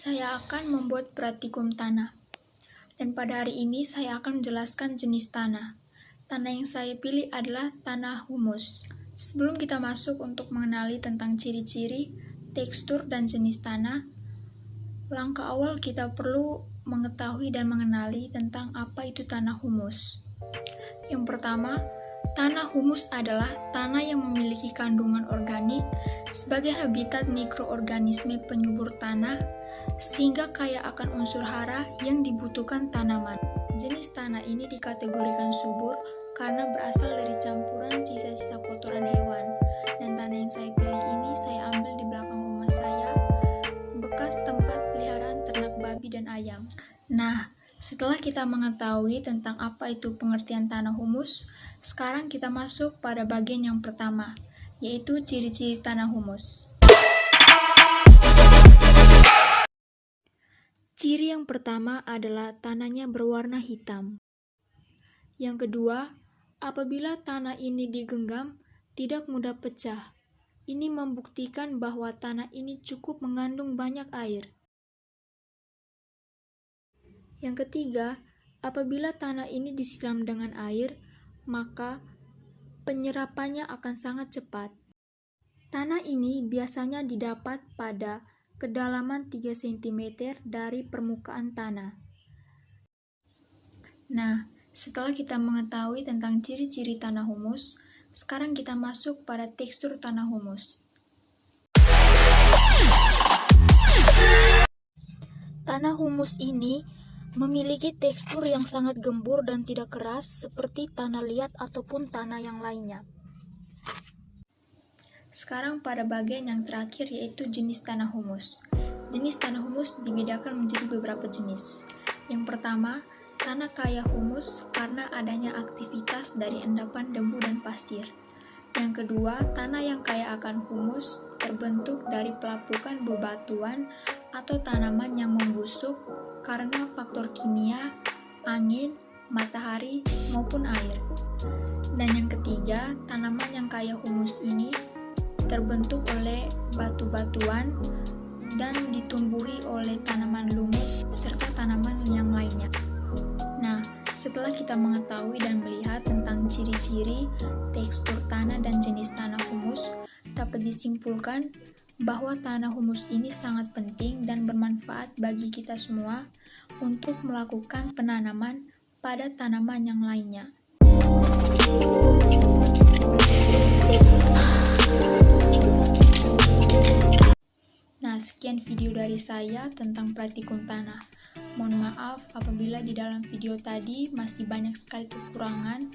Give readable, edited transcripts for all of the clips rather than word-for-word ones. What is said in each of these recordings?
Saya akan membuat pratikum tanah. Dan pada hari ini saya akan menjelaskan jenis tanah. Tanah yang saya pilih adalah tanah humus. Sebelum kita masuk untuk mengenali tentang ciri-ciri, tekstur, dan jenis tanah, langkah awal kita perlu mengetahui dan mengenali tentang apa itu tanah humus. Yang pertama, tanah humus adalah tanah yang memiliki kandungan organik sebagai habitat mikroorganisme penyubur tanah, sehingga kaya akan unsur hara yang dibutuhkan tanaman. Jenis tanah ini dikategorikan subur karena berasal dari campuran sisa-sisa kotoran hewan. Dan tanah yang saya pilih ini saya ambil di belakang rumah saya, bekas tempat peliharaan ternak babi dan ayam. Nah, setelah kita mengetahui tentang apa itu pengertian tanah humus, sekarang kita masuk pada bagian yang pertama, yaitu ciri-ciri tanah humus. Ciri yang pertama adalah tanahnya berwarna hitam. Yang kedua, apabila tanah ini digenggam, tidak mudah pecah. Ini membuktikan bahwa tanah ini cukup mengandung banyak air. Yang ketiga, apabila tanah ini disiram dengan air, maka penyerapannya akan sangat cepat. Tanah ini biasanya didapat pada kedalaman 3 cm dari permukaan tanah. Nah, setelah kita mengetahui tentang ciri-ciri tanah humus, sekarang kita masuk pada tekstur tanah humus. Tanah humus ini memiliki tekstur yang sangat gembur dan tidak keras seperti tanah liat ataupun tanah yang lainnya. Sekarang pada bagian yang terakhir, yaitu jenis tanah humus. Jenis tanah humus dibedakan menjadi beberapa jenis. Yang pertama, tanah kaya humus karena adanya aktivitas dari endapan debu dan pasir. Yang kedua, tanah yang kaya akan humus terbentuk dari pelapukan bebatuan atau tanaman yang membusuk karena faktor kimia, angin, matahari, maupun air. Dan yang ketiga, tanaman yang kaya humus ini terbentuk oleh batu-batuan dan ditumbuhi oleh tanaman lumut serta tanaman yang lainnya. Nah, setelah kita mengetahui dan melihat tentang ciri-ciri, tekstur tanah dan jenis tanah humus, dapat disimpulkan bahwa tanah humus ini sangat penting dan bermanfaat bagi kita semua untuk melakukan penanaman pada tanaman yang lainnya. Nah, sekian video dari saya tentang praktikum tanah. Mohon maaf apabila di dalam video tadi masih banyak sekali kekurangan,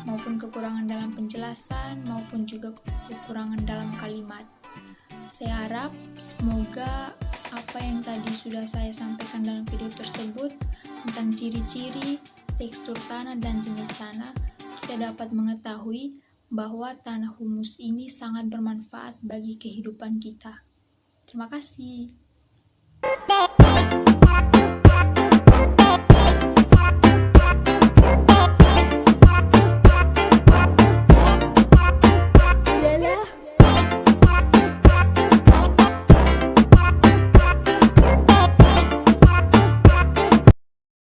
maupun kekurangan dalam penjelasan, maupun juga kekurangan dalam kalimat. Saya harap semoga apa yang tadi sudah saya sampaikan dalam video tersebut tentang ciri-ciri, tekstur tanah, dan jenis tanah, kita dapat mengetahui bahwa tanah humus ini sangat bermanfaat bagi kehidupan kita. Terima kasih.